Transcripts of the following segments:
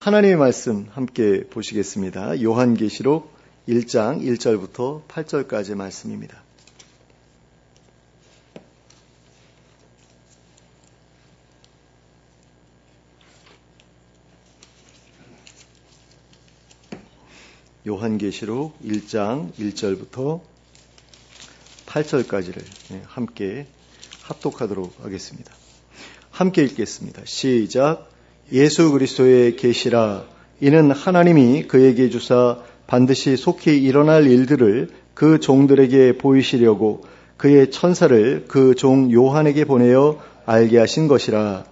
하나님의 말씀 함께 보시겠습니다. 요한계시록 1장 1절부터 8절까지 말씀입니다. 요한계시록 1장 1절부터 8절까지를 함께 합독하도록 하겠습니다. 함께 읽겠습니다. 시작. 예수 그리스도의 계시라. 이는 하나님이 그에게 주사 반드시 속히 일어날 일들을 그 종들에게 보이시려고 그의 천사를 그 종 요한에게 보내어 알게 하신 것이라.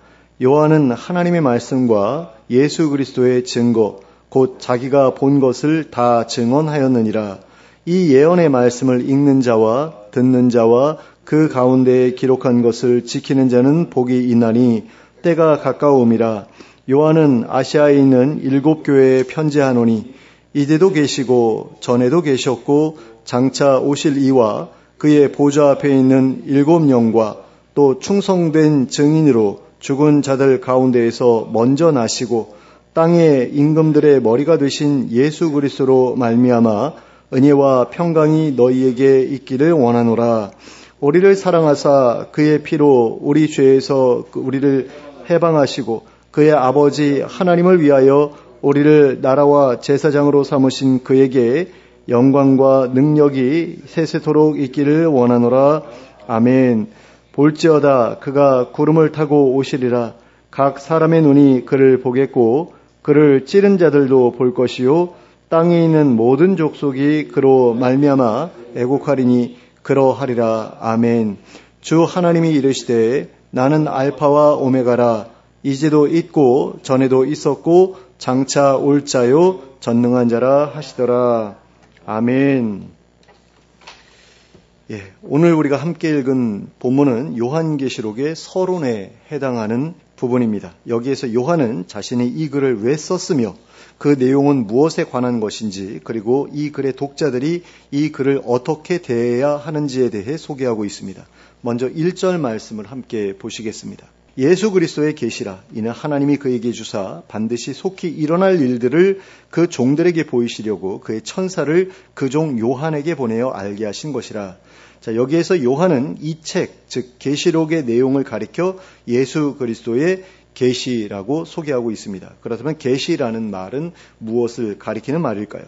요한은 하나님의 말씀과 예수 그리스도의 증거 곧 자기가 본 것을 다 증언하였느니라. 이 예언의 말씀을 읽는 자와 듣는 자와 그 가운데에 기록한 것을 지키는 자는 복이 있나니 때가 가까움이라. 요한은 아시아에 있는 7 교회에 편지하노니 이제도 계시고 전에도 계셨고 장차 오실 이와 그의 보좌 앞에 있는 7 영과 또 충성된 증인으로 죽은 자들 가운데에서 먼저 나시고 땅의 임금들의 머리가 되신 예수 그리스도로 말미암아 은혜와 평강이 너희에게 있기를 원하노라. 우리를 사랑하사 그의 피로 우리 죄에서 우리를 해방하시고 그의 아버지 하나님을 위하여 우리를 나라와 제사장으로 삼으신 그에게 영광과 능력이 세세토록 있기를 원하노라. 아멘. 볼지어다 그가 구름을 타고 오시리라. 각 사람의 눈이 그를 보겠고 그를 찌른 자들도 볼 것이요 땅에 있는 모든 족속이 그로 말미암아 애곡하리니 그러하리라. 아멘. 주 하나님이 이르시되 나는 알파와 오메가라. 이제도 있고 전에도 있었고 장차 올 자요 전능한 자라 하시더라. 아멘. 오늘 우리가 함께 읽은 본문은 요한계시록의 서론에 해당하는 부분입니다. 여기에서 요한은 자신이 이 글을 왜 썼으며 그 내용은 무엇에 관한 것인지 그리고 이 글의 독자들이 이 글을 어떻게 대해야 하는지에 대해 소개하고 있습니다. 먼저 1절 말씀을 함께 보시겠습니다. 예수 그리스도의 계시라. 이는 하나님이 그에게 주사 반드시 속히 일어날 일들을 그 종들에게 보이시려고 그의 천사를 그 종 요한에게 보내어 알게 하신 것이라. 자, 여기에서 요한은 이 책, 즉 계시록의 내용을 가리켜 예수 그리스도의 계시라고 소개하고 있습니다. 그렇다면 계시라는 말은 무엇을 가리키는 말일까요?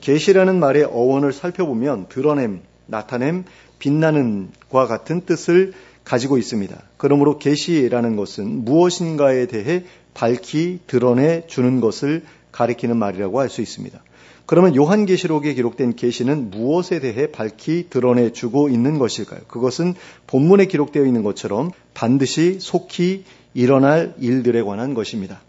계시라는 말의 어원을 살펴보면 드러냄, 나타냄, 빛나는과 같은 뜻을 가지고 있습니다. 그러므로 계시라는 것은 무엇인가에 대해 밝히 드러내 주는 것을 가리키는 말이라고 할 수 있습니다. 그러면 요한계시록에 기록된 계시는 무엇에 대해 밝히 드러내 주고 있는 것일까요? 그것은 본문에 기록되어 있는 것처럼 반드시 속히 일어날 일들에 관한 것입니다.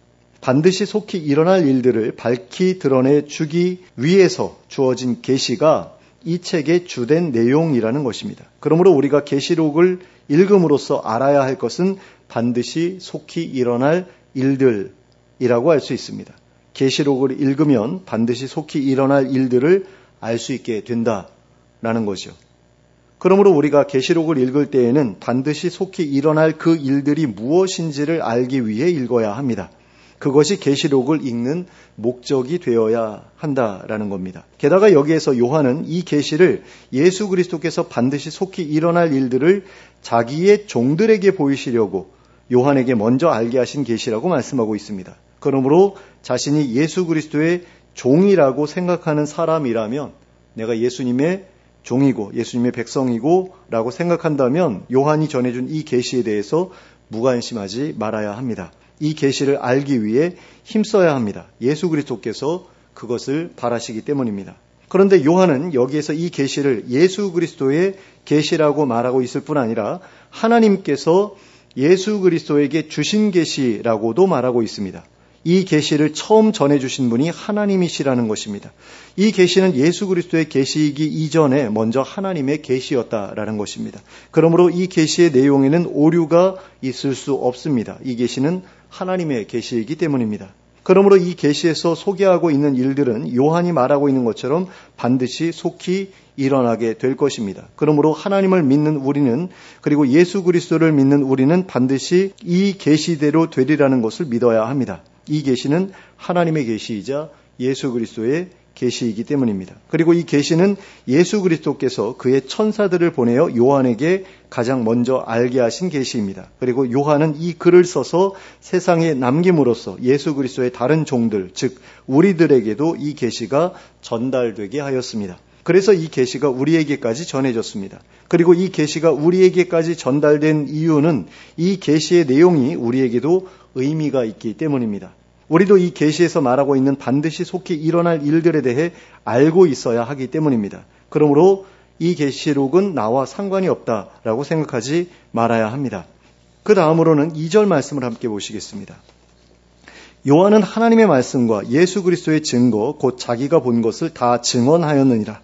반드시 속히 일어날 일들을 밝히 드러내 주기 위해서 주어진 계시가 이 책의 주된 내용이라는 것입니다. 그러므로 우리가 계시록을 읽음으로써 알아야 할 것은 반드시 속히 일어날 일들이라고 할 수 있습니다. 계시록을 읽으면 반드시 속히 일어날 일들을 알 수 있게 된다라는 거죠. 그러므로 우리가 계시록을 읽을 때에는 반드시 속히 일어날 그 일들이 무엇인지를 알기 위해 읽어야 합니다. 그것이 계시록을 읽는 목적이 되어야 한다라는 겁니다. 게다가 여기에서 요한은 이 계시를 예수 그리스도께서 반드시 속히 일어날 일들을 자기의 종들에게 보이시려고 요한에게 먼저 알게 하신 계시라고 말씀하고 있습니다. 그러므로 자신이 예수 그리스도의 종이라고 생각하는 사람이라면 내가 예수님의 종이고 예수님의 백성이고 라고 생각한다면 요한이 전해준 이 계시에 대해서 무관심하지 말아야 합니다. 이 계시를 알기 위해 힘써야 합니다. 예수 그리스도께서 그것을 바라시기 때문입니다. 그런데 요한은 여기에서 이 계시를 예수 그리스도의 계시라고 말하고 있을 뿐 아니라 하나님께서 예수 그리스도에게 주신 계시라고도 말하고 있습니다. 이 계시를 처음 전해주신 분이 하나님이시라는 것입니다. 이 계시는 예수 그리스도의 계시이기 이전에 먼저 하나님의 계시였다라는 것입니다. 그러므로 이 계시의 내용에는 오류가 있을 수 없습니다. 이 계시는 하나님의 계시이기 때문입니다. 그러므로 이 계시에서 소개하고 있는 일들은 요한이 말하고 있는 것처럼 반드시 속히 일어나게 될 것입니다. 그러므로 하나님을 믿는 우리는 그리고 예수 그리스도를 믿는 우리는 반드시 이 계시대로 되리라는 것을 믿어야 합니다. 이 계시는 하나님의 계시이자 예수 그리스도의 계시이기 때문입니다. 그리고 이 계시는 예수 그리스도께서 그의 천사들을 보내어 요한에게 가장 먼저 알게 하신 계시입니다. 그리고 요한은 이 글을 써서 세상에 남김으로써 예수 그리스도의 다른 종들, 즉 우리들에게도 이 계시가 전달되게 하였습니다. 그래서 이 계시가 우리에게까지 전해졌습니다. 그리고 이 계시가 우리에게까지 전달된 이유는 이 계시의 내용이 우리에게도 의미가 있기 때문입니다. 우리도 이 계시에서 말하고 있는 반드시 속히 일어날 일들에 대해 알고 있어야 하기 때문입니다. 그러므로 이 계시록은 나와 상관이 없다라고 생각하지 말아야 합니다. 그 다음으로는 2절 말씀을 함께 보시겠습니다. 요한은 하나님의 말씀과 예수 그리스도의 증거 곧 자기가 본 것을 다 증언하였느니라.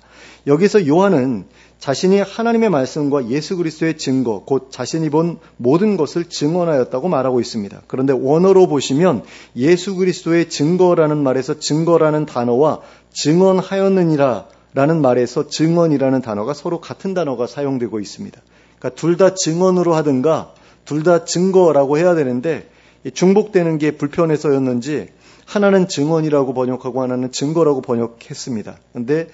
여기서 요한은 자신이 하나님의 말씀과 예수 그리스도의 증거, 곧 자신이 본 모든 것을 증언하였다고 말하고 있습니다. 그런데 원어로 보시면 예수 그리스도의 증거라는 말에서 증거라는 단어와 증언하였느니라 라는 말에서 증언이라는 단어가 서로 같은 단어가 사용되고 있습니다. 그러니까 둘 다 증언으로 하든가 둘 다 증거라고 해야 되는데 중복되는 게 불편해서였는지 하나는 증언이라고 번역하고 하나는 증거라고 번역했습니다. 그런데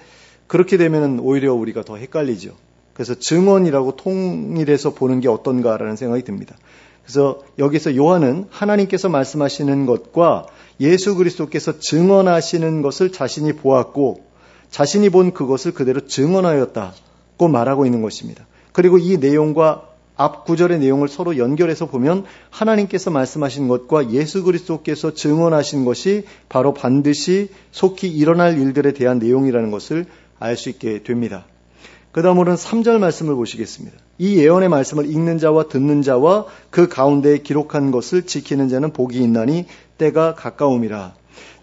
그렇게 되면 오히려 우리가 더 헷갈리죠. 그래서 증언이라고 통일해서 보는 게 어떤가라는 생각이 듭니다. 그래서 여기서 요한은 하나님께서 말씀하시는 것과 예수 그리스도께서 증언하시는 것을 자신이 보았고 자신이 본 그것을 그대로 증언하였다고 말하고 있는 것입니다. 그리고 이 내용과 앞 구절의 내용을 서로 연결해서 보면 하나님께서 말씀하신 것과 예수 그리스도께서 증언하신 것이 바로 반드시 속히 일어날 일들에 대한 내용이라는 것을 알 수 있게 됩니다. 그 다음으로는 3절 말씀을 보시겠습니다. 이 예언의 말씀을 읽는 자와 듣는 자와 그 가운데에 기록한 것을 지키는 자는 복이 있나니 때가 가까움이라.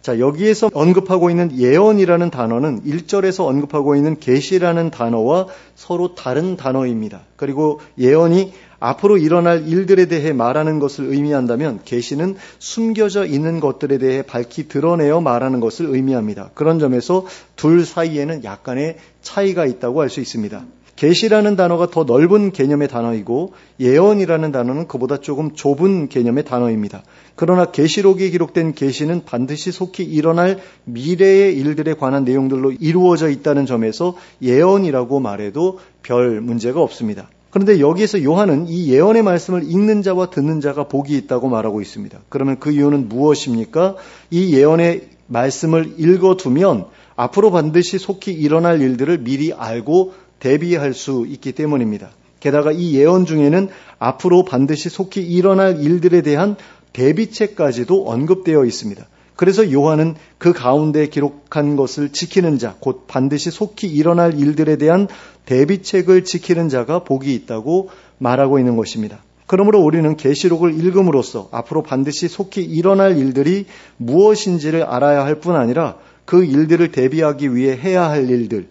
자, 여기에서 언급하고 있는 예언이라는 단어는 1절에서 언급하고 있는 계시라는 단어와 서로 다른 단어입니다. 그리고 예언이 앞으로 일어날 일들에 대해 말하는 것을 의미한다면 계시는 숨겨져 있는 것들에 대해 밝히 드러내어 말하는 것을 의미합니다. 그런 점에서 둘 사이에는 약간의 차이가 있다고 할 수 있습니다. 계시라는 단어가 더 넓은 개념의 단어이고 예언이라는 단어는 그보다 조금 좁은 개념의 단어입니다. 그러나 계시록에 기록된 계시는 반드시 속히 일어날 미래의 일들에 관한 내용들로 이루어져 있다는 점에서 예언이라고 말해도 별 문제가 없습니다. 그런데 여기에서 요한은 이 예언의 말씀을 읽는 자와 듣는 자가 복이 있다고 말하고 있습니다. 그러면 그 이유는 무엇입니까? 이 예언의 말씀을 읽어두면 앞으로 반드시 속히 일어날 일들을 미리 알고 대비할 수 있기 때문입니다. 게다가 이 예언 중에는 앞으로 반드시 속히 일어날 일들에 대한 대비책까지도 언급되어 있습니다. 그래서 요한은 그 가운데 기록한 것을 지키는 자, 곧 반드시 속히 일어날 일들에 대한 대비책을 지키는 자가 복이 있다고 말하고 있는 것입니다. 그러므로 우리는 계시록을 읽음으로써 앞으로 반드시 속히 일어날 일들이 무엇인지를 알아야 할 뿐 아니라 그 일들을 대비하기 위해 해야 할 일들,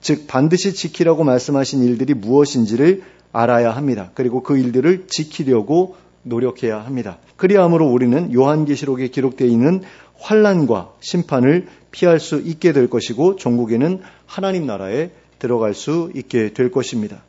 즉 반드시 지키라고 말씀하신 일들이 무엇인지를 알아야 합니다. 그리고 그 일들을 지키려고 노력해야 합니다. 그리함으로 우리는 요한계시록에 기록되어 있는 환난과 심판을 피할 수 있게 될 것이고 종국에는 하나님 나라에 들어갈 수 있게 될 것입니다.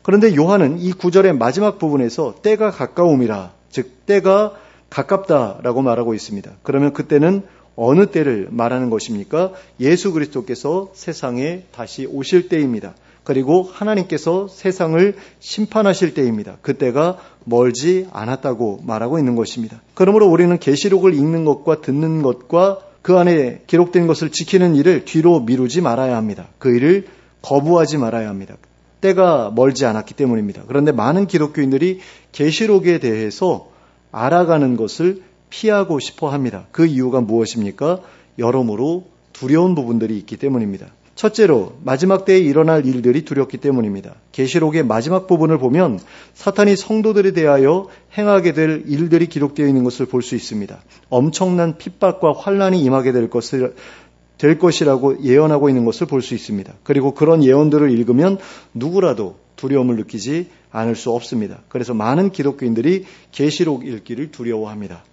그런데 요한은 이 구절의 마지막 부분에서 때가 가까움이라, 즉 때가 가깝다라고 말하고 있습니다. 그러면 그때는 어느 때를 말하는 것입니까? 예수 그리스도께서 세상에 다시 오실 때입니다. 그리고 하나님께서 세상을 심판하실 때입니다. 그때가 멀지 않았다고 말하고 있는 것입니다. 그러므로 우리는 계시록을 읽는 것과 듣는 것과 그 안에 기록된 것을 지키는 일을 뒤로 미루지 말아야 합니다. 그 일을 거부하지 말아야 합니다. 때가 멀지 않았기 때문입니다. 그런데 많은 기독교인들이 계시록에 대해서 알아가는 것을 피하고 싶어 합니다. 그 이유가 무엇입니까? 여러모로 두려운 부분들이 있기 때문입니다. 첫째로 마지막 때에 일어날 일들이 두렵기 때문입니다. 계시록의 마지막 부분을 보면 사탄이 성도들에 대하여 행하게 될 일들이 기록되어 있는 것을 볼 수 있습니다. 엄청난 핍박과 환난이 임하게 될 것이라고 예언하고 있는 것을 볼 수 있습니다. 그리고 그런 예언들을 읽으면 누구라도 두려움을 느끼지 않을 수 없습니다. 그래서 많은 기독교인들이 계시록 읽기를 두려워합니다.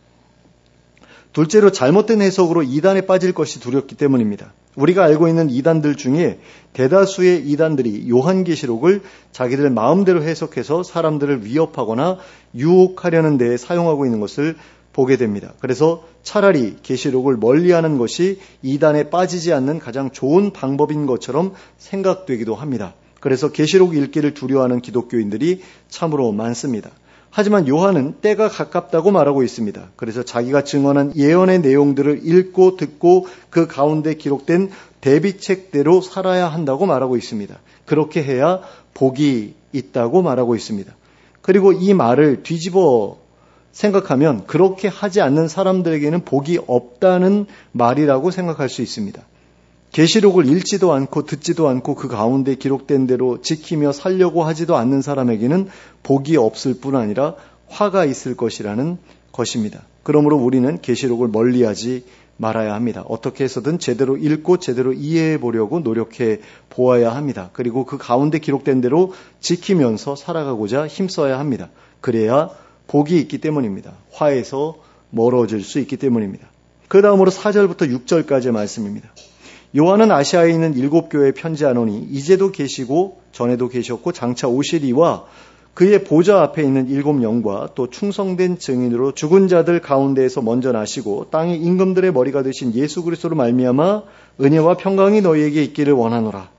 둘째로 잘못된 해석으로 이단에 빠질 것이 두렵기 때문입니다. 우리가 알고 있는 이단들 중에 대다수의 이단들이 요한계시록을 자기들 마음대로 해석해서 사람들을 위협하거나 유혹하려는 데에 사용하고 있는 것을 보게 됩니다. 그래서 차라리 계시록을 멀리하는 것이 이단에 빠지지 않는 가장 좋은 방법인 것처럼 생각되기도 합니다. 그래서 계시록 읽기를 두려워하는 기독교인들이 참으로 많습니다. 하지만 요한은 때가 가깝다고 말하고 있습니다. 그래서 자기가 증언한 예언의 내용들을 읽고 듣고 그 가운데 기록된 대비책대로 살아야 한다고 말하고 있습니다. 그렇게 해야 복이 있다고 말하고 있습니다. 그리고 이 말을 뒤집어 생각하면 그렇게 하지 않는 사람들에게는 복이 없다는 말이라고 생각할 수 있습니다. 계시록을 읽지도 않고 듣지도 않고 그 가운데 기록된 대로 지키며 살려고 하지도 않는 사람에게는 복이 없을 뿐 아니라 화가 있을 것이라는 것입니다. 그러므로 우리는 계시록을 멀리하지 말아야 합니다. 어떻게 해서든 제대로 읽고 제대로 이해해 보려고 노력해 보아야 합니다. 그리고 그 가운데 기록된 대로 지키면서 살아가고자 힘써야 합니다. 그래야 복이 있기 때문입니다. 화에서 멀어질 수 있기 때문입니다. 그 다음으로 4절부터 6절까지의 말씀입니다. 요한은 아시아에 있는 7교회에 편지하노니 이제도 계시고 전에도 계셨고 장차 오시리와 그의 보좌 앞에 있는 7영과 또 충성된 증인으로 죽은 자들 가운데에서 먼저 나시고 땅의 임금들의 머리가 되신 예수 그리스도로 말미암아 은혜와 평강이 너희에게 있기를 원하노라.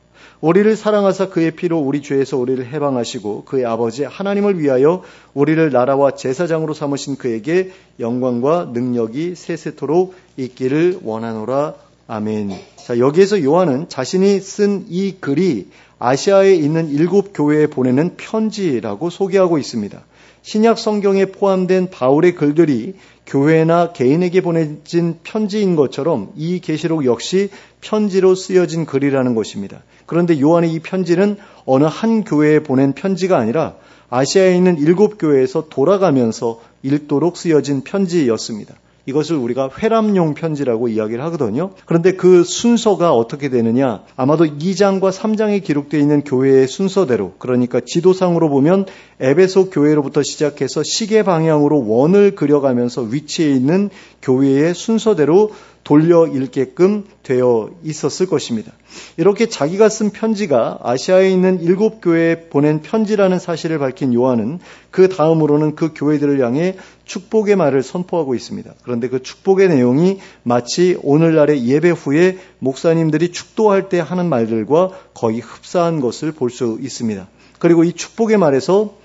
우리를 사랑하사 그의 피로 우리 죄에서 우리를 해방하시고 그의 아버지 하나님을 위하여 우리를 나라와 제사장으로 삼으신 그에게 영광과 능력이 세세토록 있기를 원하노라. 아멘. 자, 여기에서 요한은 자신이 쓴 이 글이 아시아에 있는 7교회에 보내는 편지라고 소개하고 있습니다. 신약 성경에 포함된 바울의 글들이 교회나 개인에게 보내진 편지인 것처럼 이 계시록 역시 편지로 쓰여진 글이라는 것입니다. 그런데 요한의 이 편지는 어느 한 교회에 보낸 편지가 아니라 아시아에 있는 7교회에서 돌아가면서 읽도록 쓰여진 편지였습니다. 이것을 우리가 회람용 편지라고 이야기를 하거든요. 그런데 그 순서가 어떻게 되느냐? 아마도 2장과 3장에 기록되어 있는 교회의 순서대로, 그러니까 지도상으로 보면 에베소 교회로부터 시작해서 시계 방향으로 원을 그려가면서 위치해 있는 교회의 순서대로 돌려 읽게끔 되어 있었을 것입니다. 이렇게 자기가 쓴 편지가 아시아에 있는 7교회에 보낸 편지라는 사실을 밝힌 요한은 그 다음으로는 그 교회들을 향해 축복의 말을 선포하고 있습니다. 그런데 그 축복의 내용이 마치 오늘날의 예배 후에 목사님들이 축도할 때 하는 말들과 거의 흡사한 것을 볼 수 있습니다. 그리고 이 축복의 말에서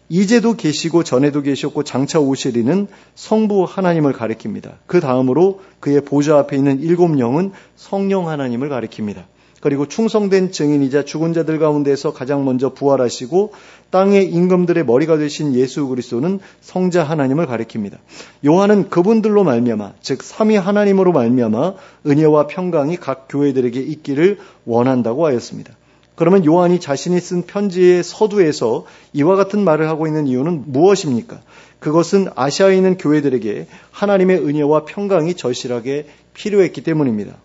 이제도 계시고 전에도 계셨고 장차 오시리는 성부 하나님을 가리킵니다. 그 다음으로 그의 보좌 앞에 있는 7영은 성령 하나님을 가리킵니다. 그리고 충성된 증인이자 죽은 자들 가운데서 가장 먼저 부활하시고 땅의 임금들의 머리가 되신 예수 그리스도는 성자 하나님을 가리킵니다. 요한은 그분들로 말미암아, 즉 삼위 하나님으로 말미암아 은혜와 평강이 각 교회들에게 있기를 원한다고 하였습니다. 그러면 요한이 자신이 쓴 편지의 서두에서 이와 같은 말을 하고 있는 이유는 무엇입니까? 그것은 아시아에 있는 교회들에게 하나님의 은혜와 평강이 절실하게 필요했기 때문입니다.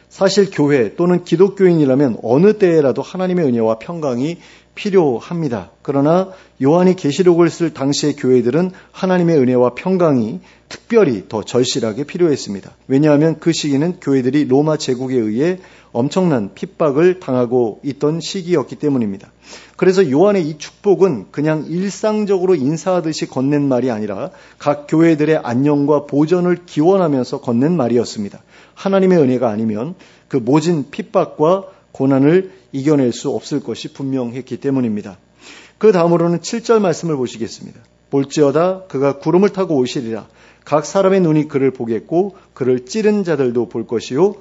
사실 교회 또는 기독교인이라면 어느 때에라도 하나님의 은혜와 평강이 필요합니다. 그러나 요한이 계시록을 쓸 당시의 교회들은 하나님의 은혜와 평강이 특별히 더 절실하게 필요했습니다. 왜냐하면 그 시기는 교회들이 로마 제국에 의해 엄청난 핍박을 당하고 있던 시기였기 때문입니다. 그래서 요한의 이 축복은 그냥 일상적으로 인사하듯이 건넨 말이 아니라 각 교회들의 안녕과 보전을 기원하면서 건넨 말이었습니다. 하나님의 은혜가 아니면 그 모진 핍박과 고난을 이겨낼 수 없을 것이 분명했기 때문입니다. 그 다음으로는 7절 말씀을 보시겠습니다. 볼지어다 그가 구름을 타고 오시리라. 각 사람의 눈이 그를 보겠고 그를 찌른 자들도 볼 것이요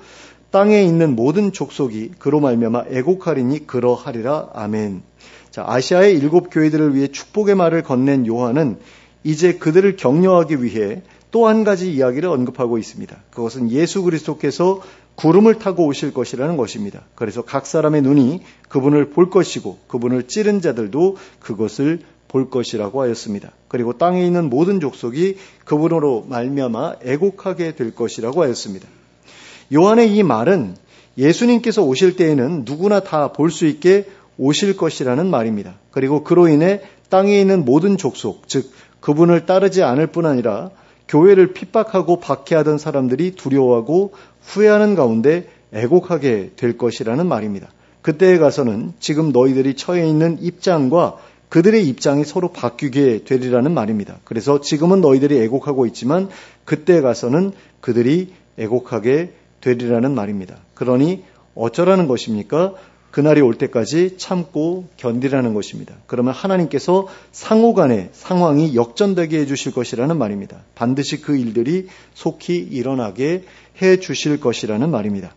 땅에 있는 모든 족속이 그로 말미암아 애곡하리니 그러하리라. 아멘. 자, 아시아의 7교회들을 위해 축복의 말을 건넨 요한은 이제 그들을 격려하기 위해 또 한 가지 이야기를 언급하고 있습니다. 그것은 예수 그리스도께서 구름을 타고 오실 것이라는 것입니다. 그래서 각 사람의 눈이 그분을 볼 것이고 그분을 찌른 자들도 그것을 볼 것이라고 하였습니다. 그리고 땅에 있는 모든 족속이 그분으로 말미암아 애곡하게 될 것이라고 하였습니다. 요한의 이 말은 예수님께서 오실 때에는 누구나 다 볼 수 있게 오실 것이라는 말입니다. 그리고 그로 인해 땅에 있는 모든 족속, 즉 그분을 따르지 않을 뿐 아니라 교회를 핍박하고 박해하던 사람들이 두려워하고 후회하는 가운데 애곡하게 될 것이라는 말입니다. 그때에 가서는 지금 너희들이 처해 있는 입장과 그들의 입장이 서로 바뀌게 되리라는 말입니다. 그래서 지금은 너희들이 애곡하고 있지만 그때 가서는 그들이 애곡하게 되리라는 말입니다. 그러니 어쩌라는 것입니까? 그날이 올 때까지 참고 견디라는 것입니다. 그러면 하나님께서 상호간의 상황이 역전되게 해주실 것이라는 말입니다. 반드시 그 일들이 속히 일어나게 해주실 것이라는 말입니다.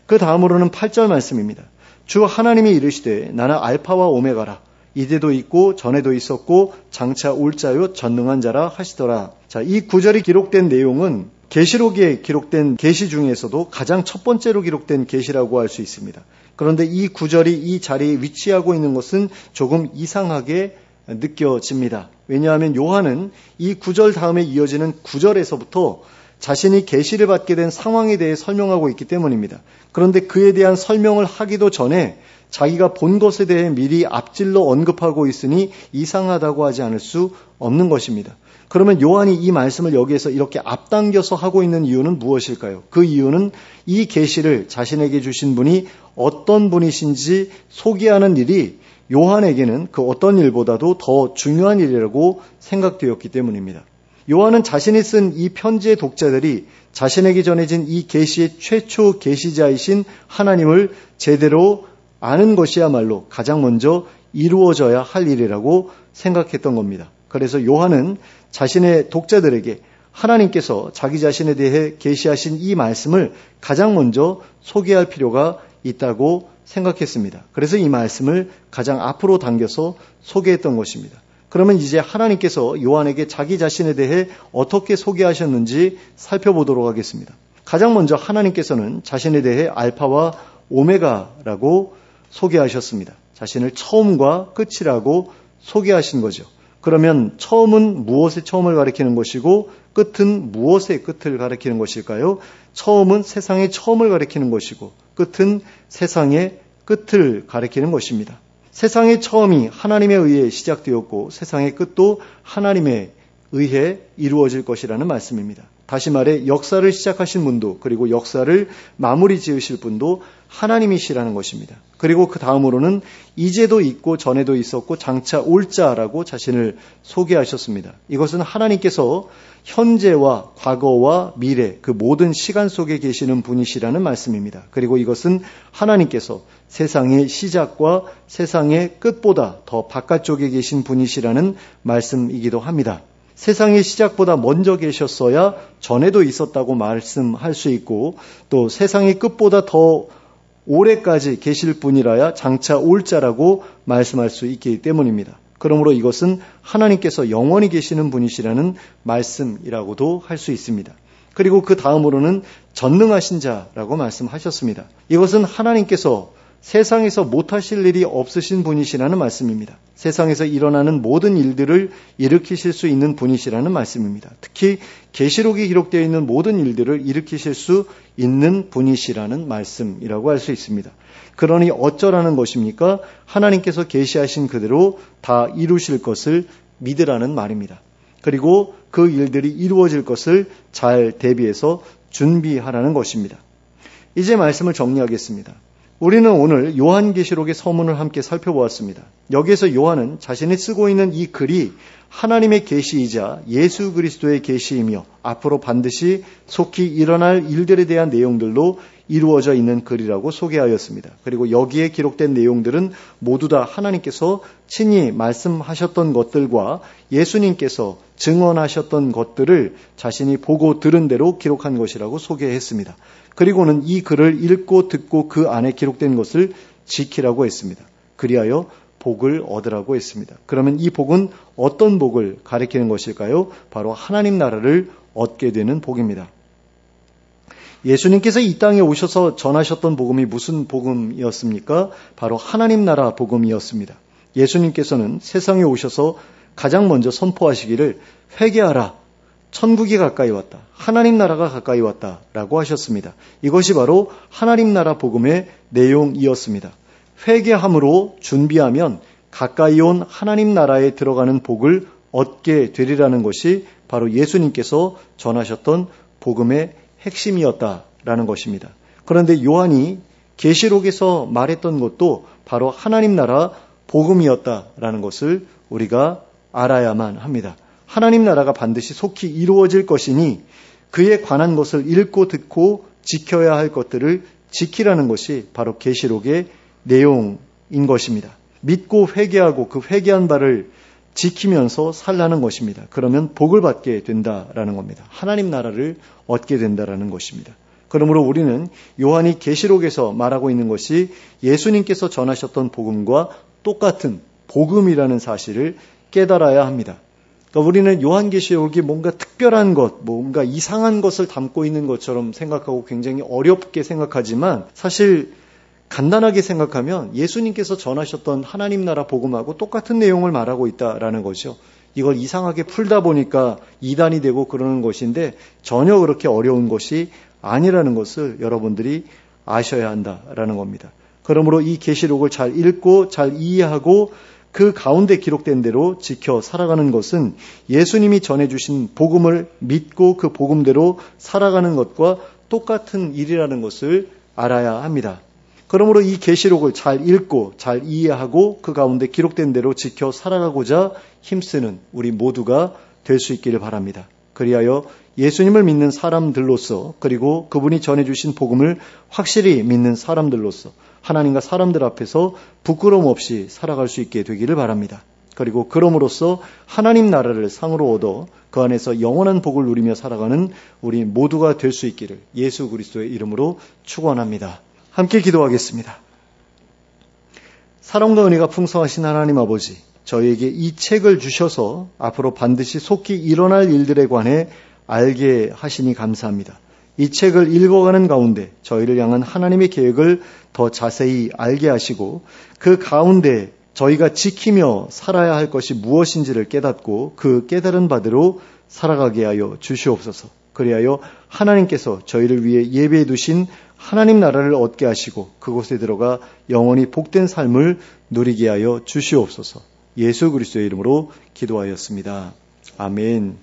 그 다음으로는 8절 말씀입니다. 주 하나님이 이르시되 나는 알파와 오메가라. 이제도 있고 전에도 있었고 장차 올 자요 전능한 자라 하시더라. 자, 이 구절이 기록된 내용은 계시록에 기록된 계시 중에서도 가장 첫 번째로 기록된 계시라고 할 수 있습니다. 그런데 이 구절이 이 자리에 위치하고 있는 것은 조금 이상하게 느껴집니다. 왜냐하면 요한은 이 구절 다음에 이어지는 9절에서부터 자신이 계시를 받게 된 상황에 대해 설명하고 있기 때문입니다. 그런데 그에 대한 설명을 하기도 전에 자기가 본 것에 대해 미리 앞질러 언급하고 있으니 이상하다고 하지 않을 수 없는 것입니다. 그러면 요한이 이 말씀을 여기에서 이렇게 앞당겨서 하고 있는 이유는 무엇일까요? 그 이유는 이 계시를 자신에게 주신 분이 어떤 분이신지 소개하는 일이 요한에게는 그 어떤 일보다도 더 중요한 일이라고 생각되었기 때문입니다. 요한은 자신이 쓴 이 편지의 독자들이 자신에게 전해진 이 계시의 최초 계시자이신 하나님을 제대로 아는 것이야말로 가장 먼저 이루어져야 할 일이라고 생각했던 겁니다. 그래서 요한은 자신의 독자들에게 하나님께서 자기 자신에 대해 계시하신 이 말씀을 가장 먼저 소개할 필요가 있다고 생각했습니다. 그래서 이 말씀을 가장 앞으로 당겨서 소개했던 것입니다. 그러면 이제 하나님께서 요한에게 자기 자신에 대해 어떻게 소개하셨는지 살펴보도록 하겠습니다. 가장 먼저 하나님께서는 자신에 대해 알파와 오메가라고 소개하셨습니다. 자신을 처음과 끝이라고 소개하신 거죠. 그러면 처음은 무엇의 처음을 가리키는 것이고 끝은 무엇의 끝을 가리키는 것일까요? 처음은 세상의 처음을 가리키는 것이고 끝은 세상의 끝을 가리키는 것입니다. 세상의 처음이 하나님에 의해 시작되었고 세상의 끝도 하나님에 의해 이루어질 것이라는 말씀입니다. 다시 말해 역사를 시작하신 분도 그리고 역사를 마무리 지으실 분도 하나님이시라는 것입니다. 그리고 그 다음으로는 이제도 있고 전에도 있었고 장차 올 자라고 자신을 소개하셨습니다. 이것은 하나님께서 현재와 과거와 미래 그 모든 시간 속에 계시는 분이시라는 말씀입니다. 그리고 이것은 하나님께서 세상의 시작과 세상의 끝보다 더 바깥쪽에 계신 분이시라는 말씀이기도 합니다. 세상의 시작보다 먼저 계셨어야 전에도 있었다고 말씀할 수 있고 또 세상의 끝보다 더 오래까지 계실 분이라야 장차 올 자라고 말씀할 수 있기 때문입니다. 그러므로 이것은 하나님께서 영원히 계시는 분이시라는 말씀이라고도 할 수 있습니다. 그리고 그 다음으로는 전능하신 자라고 말씀하셨습니다. 이것은 하나님께서 세상에서 못하실 일이 없으신 분이시라는 말씀입니다. 세상에서 일어나는 모든 일들을 일으키실 수 있는 분이시라는 말씀입니다. 특히 계시록에 기록되어 있는 모든 일들을 일으키실 수 있는 분이시라는 말씀이라고 할 수 있습니다. 그러니 어쩌라는 것입니까? 하나님께서 계시하신 그대로 다 이루실 것을 믿으라는 말입니다. 그리고 그 일들이 이루어질 것을 잘 대비해서 준비하라는 것입니다. 이제 말씀을 정리하겠습니다. 우리는 오늘 요한계시록의 서문을 함께 살펴보았습니다. 여기에서 요한은 자신이 쓰고 있는 이 글이 하나님의 계시이자 예수 그리스도의 계시이며 앞으로 반드시 속히 일어날 일들에 대한 내용들로 이루어져 있는 글이라고 소개하였습니다. 그리고 여기에 기록된 내용들은 모두 다 하나님께서 친히 말씀하셨던 것들과 예수님께서 증언하셨던 것들을 자신이 보고 들은 대로 기록한 것이라고 소개했습니다. 그리고는 이 글을 읽고 듣고 그 안에 기록된 것을 지키라고 했습니다. 그리하여 복을 얻으라고 했습니다. 그러면 이 복은 어떤 복을 가리키는 것일까요? 바로 하나님 나라를 얻게 되는 복입니다. 예수님께서 이 땅에 오셔서 전하셨던 복음이 무슨 복음이었습니까? 바로 하나님 나라 복음이었습니다. 예수님께서는 세상에 오셔서 가장 먼저 선포하시기를 회개하라. 천국이 가까이 왔다. 하나님 나라가 가까이 왔다라고 하셨습니다. 이것이 바로 하나님 나라 복음의 내용이었습니다. 회개함으로 준비하면 가까이 온 하나님 나라에 들어가는 복을 얻게 되리라는 것이 바로 예수님께서 전하셨던 복음의 핵심이었다라는 것입니다. 그런데 요한이 계시록에서 말했던 것도 바로 하나님 나라 복음이었다라는 것을 우리가 알아야만 합니다. 하나님 나라가 반드시 속히 이루어질 것이니 그에 관한 것을 읽고 듣고 지켜야 할 것들을 지키라는 것이 바로 계시록의 내용인 것입니다. 믿고 회개하고 그 회개한 바를 지키면서 살라는 것입니다. 그러면 복을 받게 된다라는 겁니다. 하나님 나라를 얻게 된다라는 것입니다. 그러므로 우리는 요한이 계시록에서 말하고 있는 것이 예수님께서 전하셨던 복음과 똑같은 복음이라는 사실을 깨달아야 합니다. 그러니까 우리는 요한계시록이 뭔가 특별한 것, 뭔가 이상한 것을 담고 있는 것처럼 생각하고 굉장히 어렵게 생각하지만 사실 간단하게 생각하면 예수님께서 전하셨던 하나님 나라 복음하고 똑같은 내용을 말하고 있다라는 거죠. 이걸 이상하게 풀다 보니까 이단이 되고 그러는 것인데 전혀 그렇게 어려운 것이 아니라는 것을 여러분들이 아셔야 한다라는 겁니다. 그러므로 이 계시록을 잘 읽고 잘 이해하고 그 가운데 기록된 대로 지켜 살아가는 것은 예수님이 전해주신 복음을 믿고 그 복음대로 살아가는 것과 똑같은 일이라는 것을 알아야 합니다. 그러므로 이 계시록을 잘 읽고 잘 이해하고 그 가운데 기록된 대로 지켜 살아가고자 힘쓰는 우리 모두가 될 수 있기를 바랍니다. 그리하여 예수님을 믿는 사람들로서 그리고 그분이 전해주신 복음을 확실히 믿는 사람들로서 하나님과 사람들 앞에서 부끄러움 없이 살아갈 수 있게 되기를 바랍니다. 그리고 그럼으로써 하나님 나라를 상으로 얻어 그 안에서 영원한 복을 누리며 살아가는 우리 모두가 될 수 있기를 예수 그리스도의 이름으로 축원합니다. 함께 기도하겠습니다. 사랑과 은혜가 풍성하신 하나님 아버지, 저희에게 이 책을 주셔서 앞으로 반드시 속히 일어날 일들에 관해 알게 하시니 감사합니다. 이 책을 읽어가는 가운데 저희를 향한 하나님의 계획을 더 자세히 알게 하시고 그 가운데 저희가 지키며 살아야 할 것이 무엇인지를 깨닫고 그 깨달은 바대로 살아가게 하여 주시옵소서. 그리하여 하나님께서 저희를 위해 예배해 두신 하나님 나라를 얻게 하시고 그곳에 들어가 영원히 복된 삶을 누리게 하여 주시옵소서. 예수 그리스도의 이름으로 기도하였습니다. 아멘.